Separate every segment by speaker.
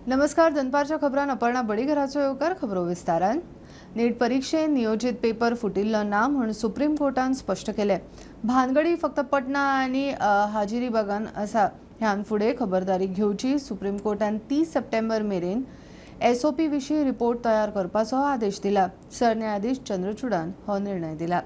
Speaker 1: नमस्कार. दनपारच्या खबरान अपर्णा बडीघराचो येवकार. खबरो विस्तारान. नीट परीक्षेन नियोजित पेपर फुटिल्लो ना म्हूण सुप्रीम कोर्टान स्पष्ट केले. भानगडी फक्त पटना आनी हाजिरीबागान आसा. ह्यान फुडें खबरदारी घेवची. सुप्रीम कोर्टान 30 सप्टेंबर मेरेन SOP विशीं रिपोर्ट तयार करपाचो आदेश दिला. सरन्यायाधीश चंद्रचूडान हो निर्णय दिला.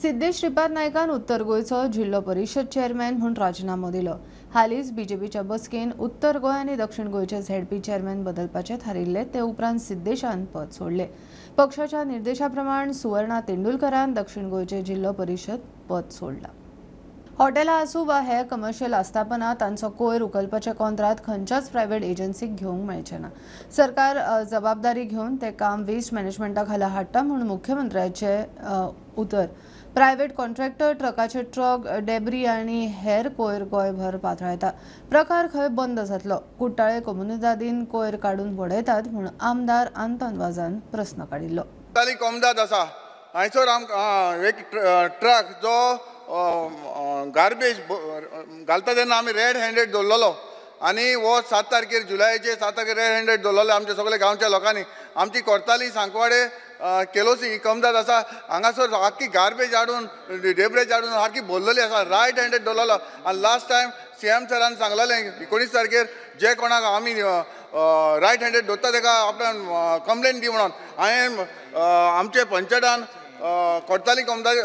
Speaker 1: सिद्धेश श्रीपाद नायकान उत्तर गोंयचो जिल्लो परिशद चेअरमॅन म्हूण राजीनामो दिलो. हालींच बीजेपीच्या बसकेन उत्तर गोंय आनी दक्षिण गोंयचे ZP चेअरमॅन बदलपाचे थारिल्ले. ते उपरांत सिद्धेशान पद सोडले. पक्षाच्या निर्देशा प्रमाण सुवर्णा तेंडुलकरान दक्षिण गोंयचे जिल्लो परिशद पद सोडला. हॉटेलां आसूं वा हेर कमर्शियल आस्थापनां तांचो कोयर उखलपाचें कॉन्ट्रात खंयच्याच प्रायव्हेट एजन्सीक घेवंक मेळचें ना. सरकार जबाबदारी घेवन तें काम वेस्ट मॅनेजमेंटा खाला हाडटा म्हूण मुख्यमंत्र्याचें उतर. प्रायव्हेट कॉन्ट्रॅक्टर ट्रकाचे ट्रक डेब्री आनी हेर कोयर गोंयभर पातळयता. प्रकार खंय बंद जातलो. कुट्टाळे कम्युनिदादीन कोयर काडून वडयतात म्हूण आमदार आंतन वाजान प्रस्न काडिल्लो.
Speaker 2: कोमदाद आसा हांयसर एक ट्रक जो गार्बेज घालता तेन्ना आमी रेड हँडेड दवरलेलो आनी हो 7 तारखेर जुलयाचे 7 तारखेर रेड हँडेड दवरलेले आमच्या सगळ्या गांवच्या लोकांनी. आमची कोर्ताली सांकवाडे केलोसी कमदाद आसा हांगासर आख्खी गार्बेज हाडून डेब्रेज हाडून सारकी भरलेली आसा. रायट हँडेड दवरलेलो आनी लास्ट टायम CM सरान सांगलेलें 19 तारखेर जे कोणाक आमी रायट हँडेड दवरता ताका आपल्यान कंप्लेन दी म्हणून. हांवें आमचे पंचायतान कोर्ताली कमदाद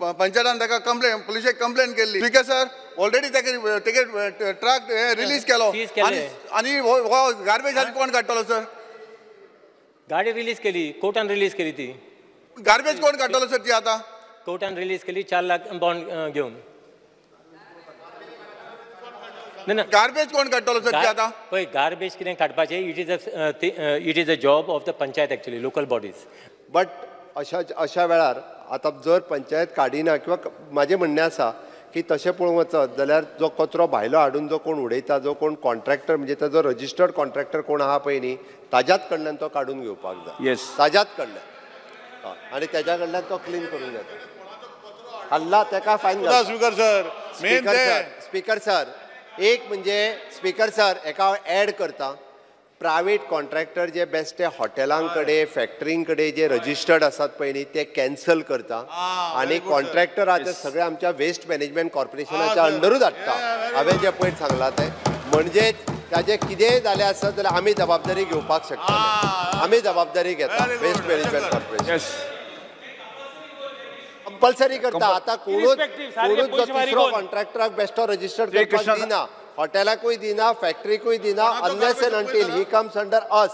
Speaker 2: पंचायतान ताका कंप्लेन पुलिशेक कंप्लेन केल्ली. स्पीकर सर ऑलरेडी तेगे ट्रक रिलीज केलो आनी हो गार्बेज आनी कोण काडटलो सर?
Speaker 3: गाडी रिलीज केली, कोर्टान रिलीज केली. ती
Speaker 2: गार्बेज कोण काडटलो सर? ती आतां
Speaker 3: कोर्टान रिलीज केली 4 लाख बॉन्ड घेवन.
Speaker 2: गार्बेज कोण काडटलो सर? ती आतां
Speaker 3: पळय गार्बेज कितें काडपाचें it is a job of the panchayat actually local bodies.
Speaker 4: But अशा वेळार आतां जर पंचायत काडिना किंवा म्हाजें म्हणणें आसा की तशें पळोवंक वचत जाल्यार जो कचरो भायलो हाडून जो कोण उडयता, जो कोण कॉन्ट्रॅक्टर म्हणजे ताजो रजिस्टर्ड कॉन्ट्रॅक्टर कोण आहा पळय न्ही ताज्याच कडल्यान तो काडून घेवपाक जाय. ताज्याच कडल्यान आनी तेज्या कडल्यान तो क्लीन करून घेता. हल्ला तेका फायन घालता. स्पीकर सर एक म्हणजे स्पीकर सर हेका हांव ऍड करता. प्रायवेट कॉन्ट्रॅक्टर जे बेश्टे हॉटेलां कडेन फॅक्टरीं कडेन जे रजिस्टर्ड आसात पळय न्ही ते कॅन्सल करता आनी कॉन्ट्रॅक्टर आहा ते सगळे आमच्या वेस्ट मॅनेजमेंट कॉर्पोरेशनाच्या अंडरूच हाडटा. हांवें जे पयर सांगलां तें म्हणजे ताजें कितेंय जालें आसत जाल्यार आमी जबाबदारी घेवपाक शकता. आमी जबाबदारी घेता. वेस्ट मॅनेजमेंट कॉर्पोरेशन कंपल्सरी करता. आतां कोणूच जो तिसरो कॉन्ट्रॅक्टराक बेश्टो रजिस्टर्ड करपाक दिना, हॉटेलाकूय दिना, फॅक्टरीकूय दिना, unless and until he comes under us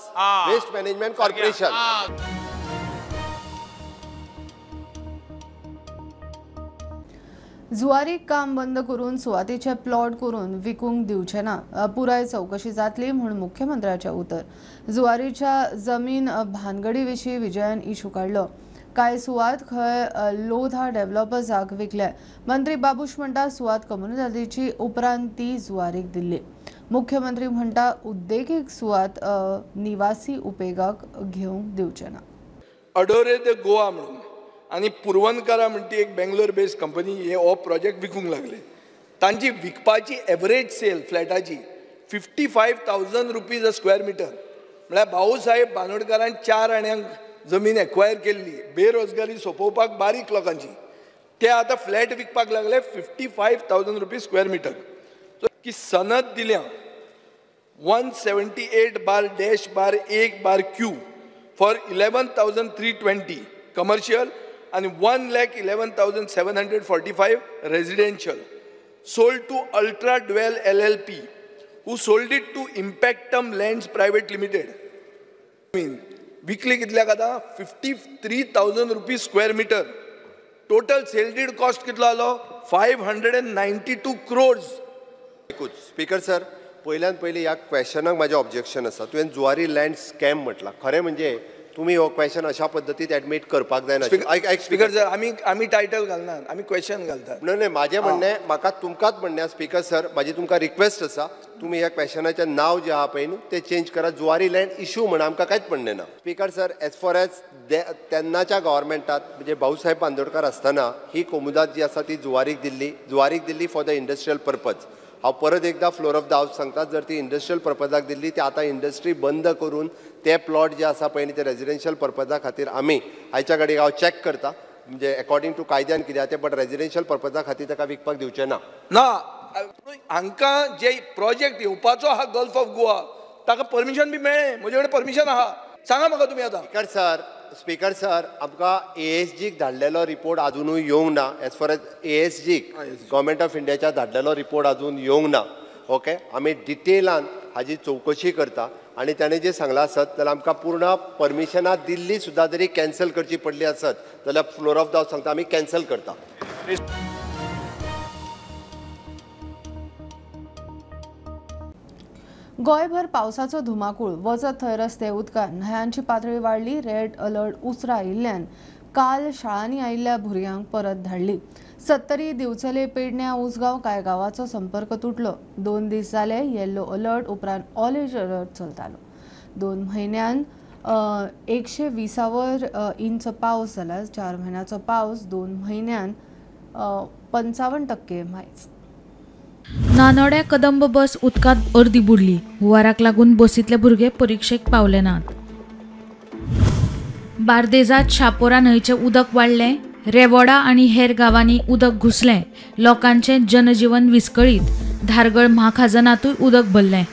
Speaker 4: waste management corporation.
Speaker 1: जुवारीक काम बंद करून सुवातीचे प्लॉट करून विकूंक दिवचे ना. पुराय चौकशी जातली म्हूण मुख्यमंत्र्याचें उतर. जुवारीच्या जमीन भानगडी विशीं विजयान इशू काडलो. कांय सुवात खंय लोधा डेव्हलपर्साक विकल्या. मंत्री बाबूश म्हणटा सुवात कम्युनिदादीची उपरांत ती जुवारीक दिल्ली. मुख्यमंत्री म्हणटा उद्देगीक सुवात निवासी उपेगाक घेवंक दिवचे ना.
Speaker 5: अडोरे द गोवा म्हणून आनी पुरवनकारा म्हणटी एक बेंगलोर बेस्ड कंपनी हे हो प्रोजेक्ट विकूंक लागले. तांची विकपाची एवरेज सेल फ्लॅटाची 55,000 रुपीज अ स्क्वेअर मिटर. म्हळ्यार भाऊसाहेब बांदोडकारान 4 आण्यांक जमीन एक्वायर केल्ली बेरोजगारी सोंपोवपाक बारीक लोकांची. ते आतां फ्लॅट विकपाक लागले 55,000 रुपीज स्क्वेअर मिटर. की सनद दिल्या 178/-1/Q for 11,320 commercial and 1,11,745 residential sold to Ultra Dwell LLP who sold it to Impactum Lands Private Limited. Weekly कितल्या आता 53,000 rupees square metre. Total sale deed cost कितलो आलो 592 crores.
Speaker 4: स्पीकर सर पहिल्यान पयली ह्या क्वेश्चनाक म्हाजें ऑब्जेक्शन आसा. तुवें जुवारी लँड स्कॅम म्हटला. खरें म्हणजे तुम्ही हो क्वेश्चन अशा पद्दतीत एडमिट करपाक जायना.
Speaker 5: स्पीकर सर आमी टायटल घालनात, आमी क्वेश्चन घालतात.
Speaker 4: न्हय म्हाजें म्हणणें म्हाका तुमकांच म्हणणें स्पीकर सर म्हाजी तुमकां रिक्वेस्ट आसा तुम्ही ह्या क्वेश्चनाचें नांव जें आहा पळय न्हू तें चेंज करा. जुवारी लँड इशू म्हणून आमकां कांयच म्हणणें ना. Speaker sir as far as तेन्नाच्या गव्हर्मेंटात म्हणजे भाऊसाहेब बांदोडकार आसतना ही कोमुदाद जी आसा ती जुवारीक दिल्ली फॉर द इंडस्ट्रियल पर्पज. हांव परत एकदा फ्लोर ऑफ द हावस सांगता, जर ती इंडस्ट्रियल पर्पजाक दिल्ली ती आतां इंडस्ट्री बंद करून ते प्लॉट जे आसा पळय न्ही ते रेजिडेन्शियल पर्पजा खातीर आमी आयच्या घडीक हांव चॅक करता, म्हणजे अकॉर्डिंग टू कायद्यान कितें ते, बट रेजिडेन्शियल पर्पजा खातीर ताका विकपाक दिवचें ना.
Speaker 5: हांकां जे प्रोजेक्ट येवपाचो आहा गल्फ ऑफ गोवा ताका परमिशन बी मेळ्ळें, म्हजे कडेन परमिशन आहा. सांगा म्हाका तुमी आतां.
Speaker 4: स्पीकर सर आमकां ASGक धाडलेलो रिपोर्ट अजूनय येवंक ना. As far as ASGक government of इंडियाच्या धाडलेलो रिपोर्ट अजून येवंक ना. ओके, आमी डिटेलान हाजी चवकशी करता आनी ताणें जें सांगलां आसत जाल्यार आमकां पूर्ण परमिशनां दिल्ली सुद्दां जरी कॅन्सल करची पडली आसत जाल्यार फ्लोर ऑफ द हावस सांगता आमी कॅन्सल करता.
Speaker 1: गोंयभर पावसाचो धुमाकूळ वचत थंय रस्ते उदकान, न्हंयांची पातळी वाडली. रेड अलर्ट उसरा आयिल्ल्यान काल शाळांनी आयिल्ल्या भुरग्यांक परत धाडली. 70 दिवचले पेडण्यां उसगांव कांय गांवांचो संपर्क तुटलो. 2 दीस जाले येल्लो अलर्ट उपरांत ऑरेंज अलर्ट चलतालो. 2 म्हयन्यान 120 इंच पावस जाला. 4 म्हयन्याचो पावस 2 म्हयन्यान 55% मायज.
Speaker 6: नानोड्या कदंब बस उदकांत अर्दी बुडली. हुंवाराक लागून बसींतले भुरगे परीक्षेक पावले नात. बार्देजांत शापोरा न्हंयचें उदक वाडलें. रेवोडा आनी हेर गांवांनी उदक घुसलें. लोकांचें जनजीवन विस्कळीत. धारगळ म्हाखाजनातूय उदक भरलें.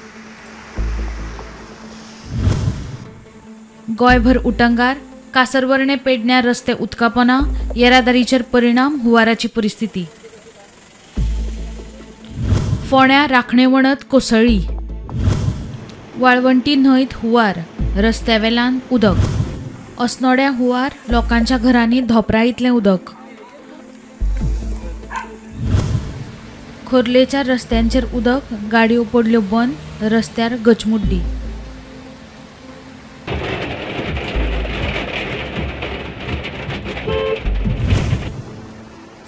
Speaker 6: गोंयभर उटंगार. कासरवर्णे पेडण्यां रस्ते उदकापोना. येरादारीचेर परिणाम. हुंवाराची परिस्थिती. फोंड्या राखणेवणत कोसळ्ळी. वाळवंटी न्हंयत हुंवार. रस्त्यावेल्यान उदक. अस्नोड्या हुंवार. लोकांच्या घरांनी धोपराळीतलें उदक. खोर्लेच्या रस्त्यांचेर उदक. गाडयो पडल्यो बंद. रस्त्यार गचमुड्डी.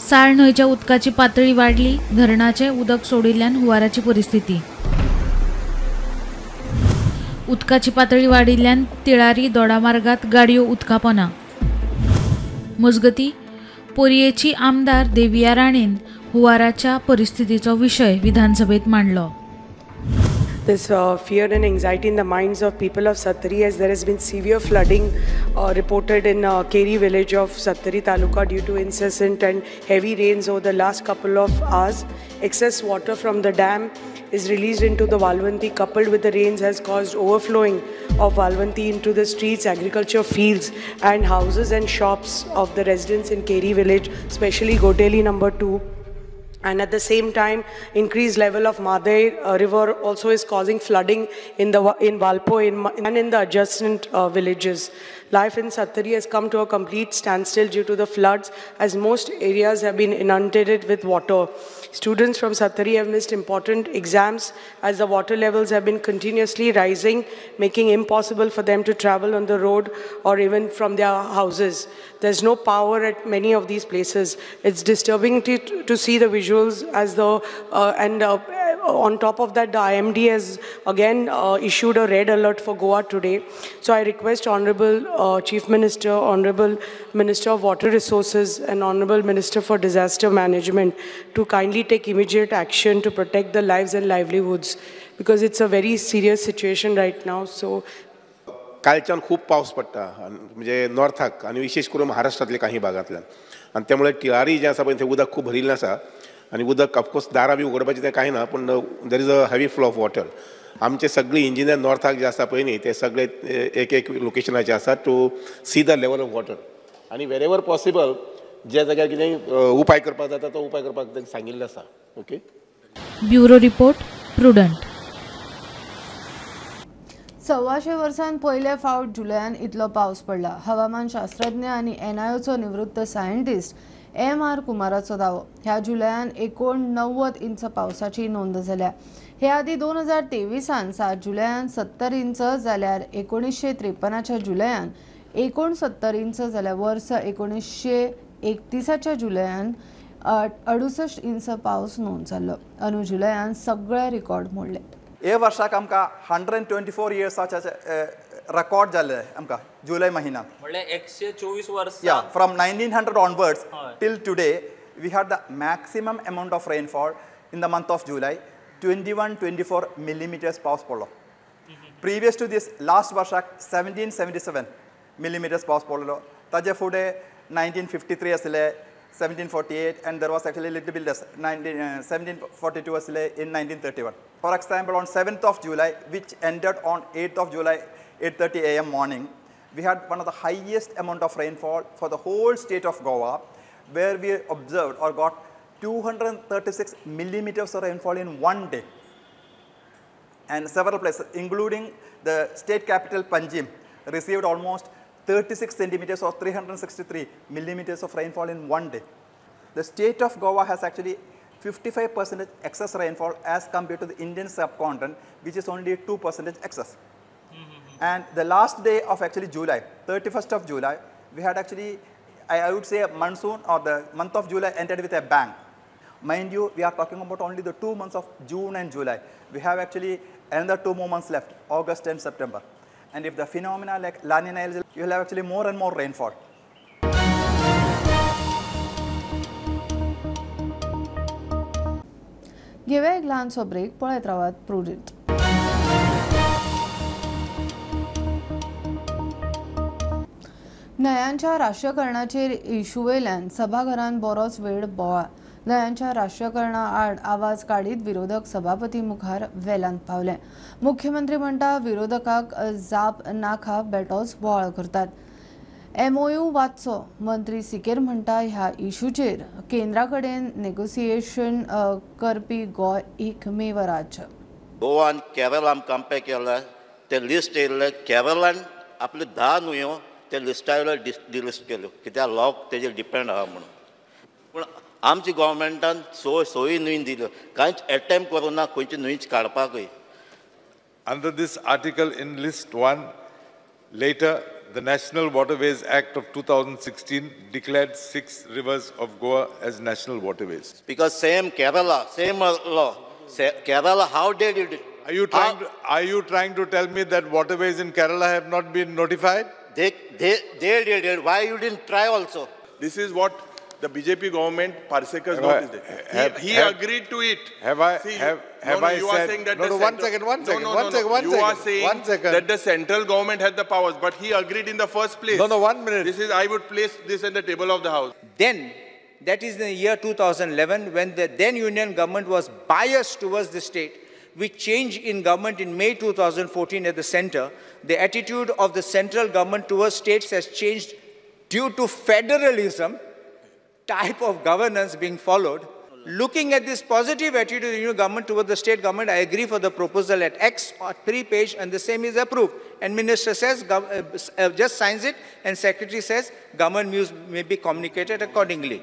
Speaker 6: साळ न्हंयच्या उदकाची पातळी वाडली. धरणाचें उदक सोडिल्ल्यान हुंवाराची परिस्थिती. उदकाची पातळी वाडिल्ल्यान तिळारी दोडामार्गात गाडयो उदकापोना. मजगतीं पोरयेची आमदार देविया राणेन हुंवाराच्या परिस्थितीचो विशय विधानसभेत मांडलो.
Speaker 7: This fear and anxiety in the minds of people of Sattari, as there has been severe flooding reported in Keri village of Sattari Taluka due to incessant and heavy rains over the last couple of hours. Excess water from the dam is released into the Valvanti, coupled with the rains has caused overflowing of Valvanti into the streets, agriculture fields and houses and shops of the residents in Keri village, especially Goteli number 2. And at the same time, increased level of Madai river also is causing flooding in Valpo and in the adjacent villages. Life in Sattari has come to a complete standstill due to the floods, as most areas have been inundated with water. Students from Sattari have missed important exams as the water levels have been continuously rising, making impossible for them to travel on the road or even from their houses. There's no power at many of these places. It's disturbing to see the visuals as on top of that, the IMD has again issued a red alert for Goa today. So I request Honorable Chief Minister, Honorable Minister of Water Resources and Honorable Minister for Disaster Management to kindly take immediate action to protect the lives and livelihoods, because it's a very serious situation right now. So
Speaker 8: कालच्यान खूप पावस पडटा म्हणजे नॉर्थाक आणि विशेष करून महाराष्ट्रातले काही भागांतल्यान, आणि त्यामुळे टिळारी जे आसा पळय थंय उदक खूब भरिल्लें आसा. आणि उदक ऑफकोर्स दारां बी उगडपाचें तें कांय ना, पूण there is a heavy flow of water. आमचे सगळी इंजिनियर नॉर्थाक जे आसा पळय न्ही ते सगळे एक लोकेशनाचे आसात to see the level of water. आणि वेरेवर पॉसिबल ज्या जाग्यार कितें उपाय करपाक जाता तो उपाय करपाक सांगिल्लें आसा. ओके.
Speaker 6: Bureau report prudent.
Speaker 1: 125 वर्सांत पयले फावट जुलयान इतलो पावस पडला. हवामान शास्त्रज्ञ आनी NIOचो निवृत्त सायंटिस्ट MR कुमाराचो दावो. ह्या जुलयान 89 इंच पावसाची नोंद जाल्या. हे आदी 2023 7 जुलयान 70 इंच जाल्यार 1953 जुलयान 69 इंच जाल्यार वर्स 1931 जुलयान 68 इंच पावस नोंद जाल्लो. अंदू जुलयान सगळे रिकॉर्ड मोडले.
Speaker 9: हे वर्षाक आमकां 124 इयर्साचे रेकॉर्ड जाले आमकां जुलय महिन्यात.
Speaker 10: म्हणल्यार 124 वर्स.
Speaker 9: From 1900 onwards till today we had the maximum amount of rainfall in the month of July. 21-24 millimeters पावस पडलो. Previous to this, last वर्षाक 1777 millimeters पावस पडलो. ताजे फुडें 1953 आसले, 1748, and there was actually a little bit less, 1742 आसले in 1931. For example, on 7th of July, which ended on 8th of July, 8:30 a.m. morning, we had one of the highest amount of rainfall for the whole state of Goa, where we observed or got 236 millimeters of rainfall in one day. And several places, including the state capital Panjim, received almost 36 centimeters or 363 millimeters of rainfall in one day. The state of Goa has actually 55% excess rainfall as compared to the Indian subcontinent, which is only 2% excess. And the last day of actually July, 31st of July, we had actually, I would say, a monsoon, or the month of July ended with a bang. Mind you, we are talking about only the 2 months of June and July. We have actually another 2 more months left, August and September. And if the phenomena like La Nina, you will have actually more and more rainfall.
Speaker 1: घेऊया एक लहानसो break. पळयत रावात prudent. न्हयांच्या राष्ट्रीयकरणाचेर issue वयल्यान सभाघरांत बरोच वेळ बोवाळ. न्हयांच्या राष्ट्रीयकरणा आड आवाज काडीत विरोधक सभापती मुखार वेलांत पावले. मुख्यमंत्री म्हणटा विरोधकांक जाप नाका बेटोच बोवाळ करतात. MOU वाचचो मंत्री सिकेर म्हणटा ह्या इशूचेर केंद्रा कडेन नेगोसिएशन करपी गोंय एकमेव राज्य.
Speaker 11: गोवान केरळान कंपेर केला ते लिस्ट येयल्ले केरळान आपले 10 न्हंयो ते लिस्टार डिलिस्ट केल्यो कित्याक लॉक तेजेर डिपेंड आहा म्हणून. पूण आमच्या गोवमेंटान सोयी न्हंय दिल्यो, कांयच एटेम्प्ट करूं ना खंयची न्हंयच काडपाकय.
Speaker 12: Under this article in list 1, later the National Waterways Act of 2016 declared 6 rivers of Goa as national waterways.
Speaker 11: Because same Kerala, same law. Kerala, how they did it?
Speaker 12: Are you trying to tell me that waterways in Kerala have not been notified?
Speaker 11: They did it. Why you didn't try also?
Speaker 13: This is what the BJP government Parsekar's note is there. He agreed to it.
Speaker 12: Have I said? No, one second.
Speaker 13: You are saying that the central government had the powers, but he agreed in the first place.
Speaker 12: No, 1 minute.
Speaker 13: This is, I would place this in the table of the House.
Speaker 14: Then, that is in the year 2011, when the then Union government was biased towards the state, which changed in government in May 2014 at the center. The attitude of the central government towards states has changed due to federalism type of governance being followed. Looking at this positive attitude of the new government towards the state government, I agree for the proposal at X or 3 page, and the same is approved. And Minister says, just signs it, and Secretary says, government views may be communicated accordingly.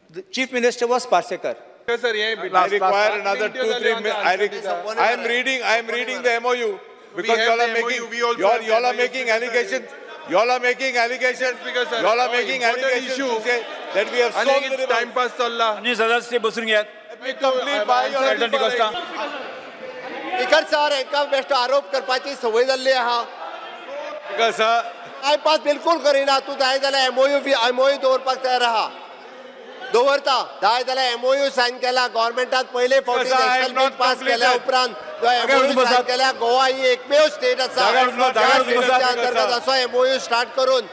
Speaker 14: The Chief Minister was Parsekar.
Speaker 13: Yes, sir,
Speaker 12: I require another 2-3 minutes. I am reading the MOU because you all are making allegations. You all are making allegations. You all are making allegations to say that we have solved the river.
Speaker 13: Time pass challa.
Speaker 12: Let me complete my
Speaker 4: speaker sir एका बेश्टो आरोप करपाची संवय जाल्ली आहा.
Speaker 12: Speaker sir
Speaker 4: time pass बिलकुल करिना. तूं जाय जाल्यार MOU दवरपाक तयार आहा. दवरता. जाय जाल्यार MOU सायन केला गव्हर्नमेंटान पयले फावटी नॅशनल बील पास केल्या उपरांत जो MOU सायन केल्या गोवा ही एकमेव स्टेट आसा अंतर्गत असो MOU स्टार्ट करून.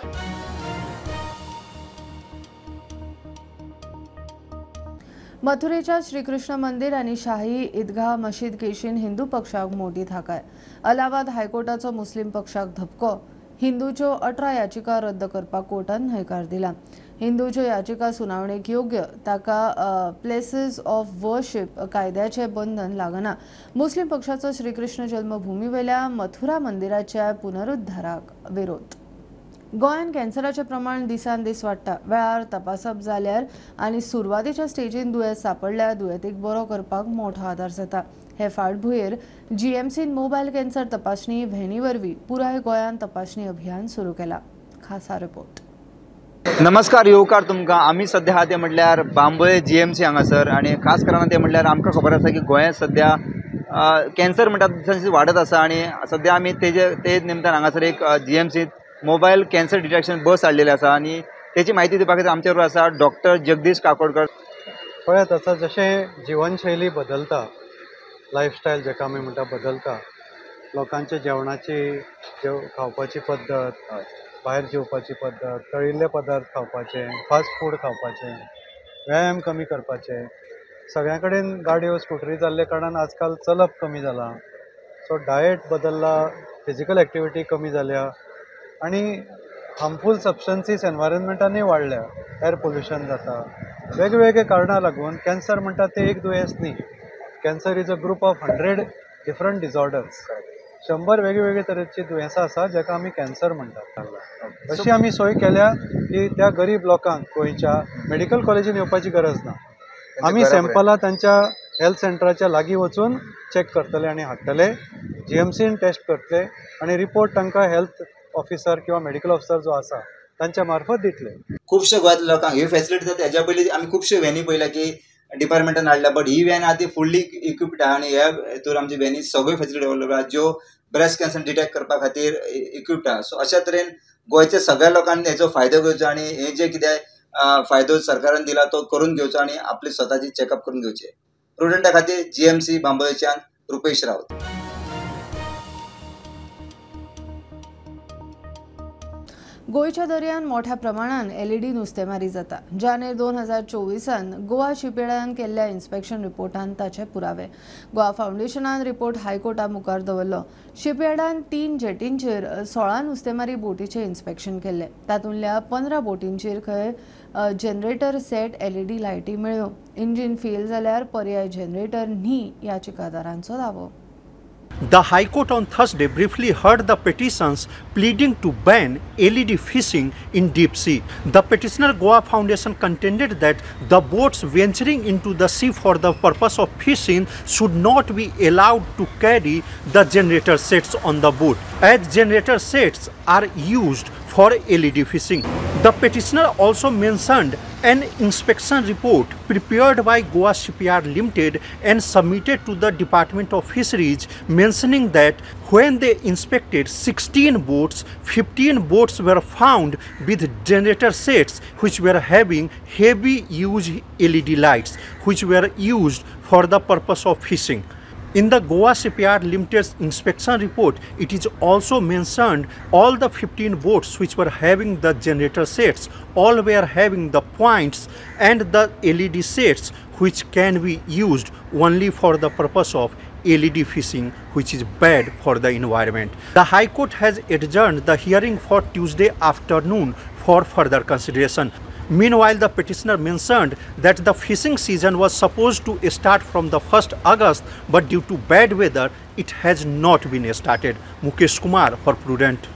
Speaker 1: मथुरेच्या श्रीकृष्ण मंदिर आणि शाही ईदगाह मशीद केशीन हिंदू पक्षाक मोठी थाकाय. अलाहाबाद हायकोर्टाचो मुस्लिम पक्षाक धपको. हिंदूच्यो 18 याचिका रद्द करपाक कोर्टान न्हयकार दिला. हिंदूच्यो याचिका सुनावणेक योग्य ताका प्लेसीस ऑफ वर्शिप कायद्याचे बंधन लागना. मुस्लिम पक्षाचो श्रीकृष्ण जन्मभूमी वयल्या मथुरा मंदिराच्या पुनरुद्धाराक विरोध. गोंयान कॅन्सराचें प्रमाण दिसान दीस वाडटा. वेळार तपासप जाल्यार आनी सुरवातीच्या स्टेजीन दुयेंस सापडल्यार दुयेंतीक बरो करपाक मोठो आदार जाता. हे फाटभुंयेर GMCन मोबायल कॅन्सर तपासणी व्हॅनी वरवीं पुराय गोंयान तपासणी अभियान सुरू केला. खासा रिपोर्ट.
Speaker 15: नमस्कार येवकार तुमकां. आमी सध्या आहा ते म्हटल्यार बांबोळे GMC हांगासर आनी खास करून ते म्हटल्यार आमकां खबर आसा की गोंयांत सध्या कॅन्सर म्हणटा दिसान दीस वाडत आसा आनी सध्या आमी ते निमतान हांगासर एक GMC मोबायल कॅन्सर डिटेक्शन बस हाडलेली आसा आनी तेची म्हायती दिवपा खातीर आमचे बरोबर आसा डॉक्टर जगदीश काकोडकर.
Speaker 16: पळयात आतां जशें जिवनशैली बदलता लायफस्टायल जेका आमी म्हणटा बदलता. लोकांचे जेवणाची खावपाची पद्दत, भायर जेवपाची पद्दत, तळिल्ले पदार्थ खावपाचे, फास्ट फूड खावपाचे, व्यायाम कमी करपाचे. सगळ्यां कडेन गाडयो स्कुटरी जाल्ले कारणान आजकाल चलप कमी जाला. सो डायट बदलला, फिजिकल एक्टिविटी कमी जाल्या आनी हार्मफूल सबस्टन्सीस एनवायरमेंटानूय वाडल्या. एअर पोल्युशन जाता. वेगवेगळे कारणां लागून कॅन्सर म्हणटा ते एक दुयेंस न्ही. Cancer is a group of 100 different disorders. 100 वेगवेगळे तरेची दुयेंसां आसा जेका आमी कॅन्सर म्हणटात. अशी आमी सोय केल्या की त्या गरीब लोकांक गोंयच्या मेडिकल कॉलेजीन येवपाची गरज ना. आमी सॅम्पलां तांच्या हेल्थ सेंटराच्या लागीं वचून चॅक करतले आनी हाडटले. GMCन टेस्ट करतले आनी रिपोर्ट तांकां हेल्थ ऑफिसर किंवा मेडिकल ऑफिसर जो आसा तांच्या मार्फत दितले.
Speaker 15: खुबशे गोंयांतल्या लोकांक ह्यो फॅसिलिटी जाता. हेज्या पयलीं आमी खुबशे व्हॅनी पळयल्या की डिपार्टमेंटान हाडल्या, बट ही व्हॅन आहा ती फुल्ली इक्विप्ड आहा आनी ह्या हेतून आमची व्हॅनी सगळ्यो फॅसिलिटी अवेलेबल आहा ज्यो ब्रेस्ट कॅन्सर डिटेक्ट करपा खातीर इक्विप्ड आहा. सो अशा तरेन गोंयच्या सगळ्या लोकांनी हेचो फायदो घेवचो आनी हे जे कितें फायदो सरकारान दिला तो करून घेवचो आनी आपली स्वताची चॅकअप करून घेवचे. प्रुडंटा खातीर GMC बांबोळेच्यान रुपेश रावत.
Speaker 1: गोंयच्या दर्यान मोठ्या प्रमाणात LED नुस्तेमारी जाता. जानेर 2024 गोवा शिपयार्डान केल्ल्या इन्स्पेक्शन रिपोर्टान ताचे पुरावे. गोवा फाउंडेशनान रिपोर्ट हायकोर्टा मुखार दवरलो. शिपयार्डान 3 जेटींचेर 16 नुस्तेमारी बोटीचे इन्स्पेक्शन केले. तातूंतल्या 15 बोटींचेर खंय जनरेटर सेट LED लायटी मेळ्ळ्यो. इंजीन फेल जाल्यार पर्याय जनरेटर न्ही याचिकादारांचो दावो.
Speaker 17: The High Court on Thursday briefly heard the petitions pleading to ban LED fishing in deep sea. The petitioner Goa Foundation contended that the boats venturing into the sea for the purpose of fishing should not be allowed to carry the generator sets on the boat, as generator sets are used for LED fishing. The petitioner also mentioned an inspection report prepared by Goa Shipyard Limited and submitted to the Department of Fisheries, mentioning that when they inspected 16 boats, 15 boats were found with generator sets which were having heavy use LED lights which were used for the purpose of fishing. In the Goa Shipyard Limited's inspection report, it is also mentioned all the 15 boats which were having the generator sets, all were having the points and the LED sets which can be used only for the purpose of LED fishing, which is bad for the environment. The High Court has adjourned the hearing for Tuesday afternoon for further consideration. Meanwhile, the petitioner mentioned that the fishing season was supposed to start from the 1st August, but due to bad weather, it has not been started. Mukesh Kumar for Prudent.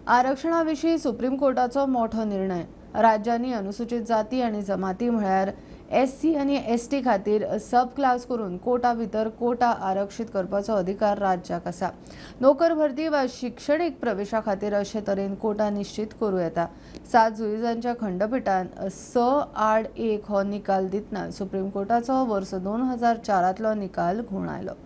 Speaker 1: आरक्षणाविषयी supreme कोर्टाचो मोठो निर्णय. राज्यांनी अनुसूचित जाती आणि जमाती म्हळ्यार SC आणि ST खातीर सब क्लास करून कोटा भितर कोटा आरक्षित करपाचो अधिकार राज्याक आसा. नोकर भरती वा शिक्षणीक प्रवेशा खातीर अशे तरेन कोटा निश्चित करूं येता. 7 जुइजांच्या खंडपीठान 6-8-1 हो निकाल दितना सुप्रीम कोर्टाचो वर्स 2004 निकाल घुवन आयलो.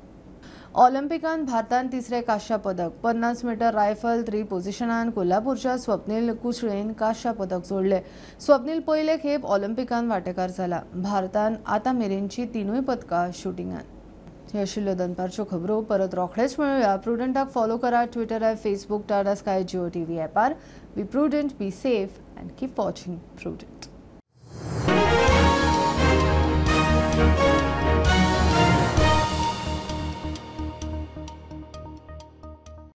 Speaker 1: ऑलिंपिकान भारतान तिसरे कांस्य पदक. 50 मीटर रायफल 3 पोझिशनान कोल्हापूरच्या स्वप्नील कुसळेन कांस्य पदक जोडले. स्वप्नील पयले खेप ऑलिंपिकान वांटेकार जाला. भारतान आतां मेरेनची 3 पदकां शुटिंगान. हे आशिल्ल्यो दनपारच्यो खबरो. परत रोखडेच मेळुया. प्रुडंटाक फॉलो करा Twitter, Facebook, Tata Sky, Jio TV ॲपार. Be Prudent, be safe and keep watching prudent.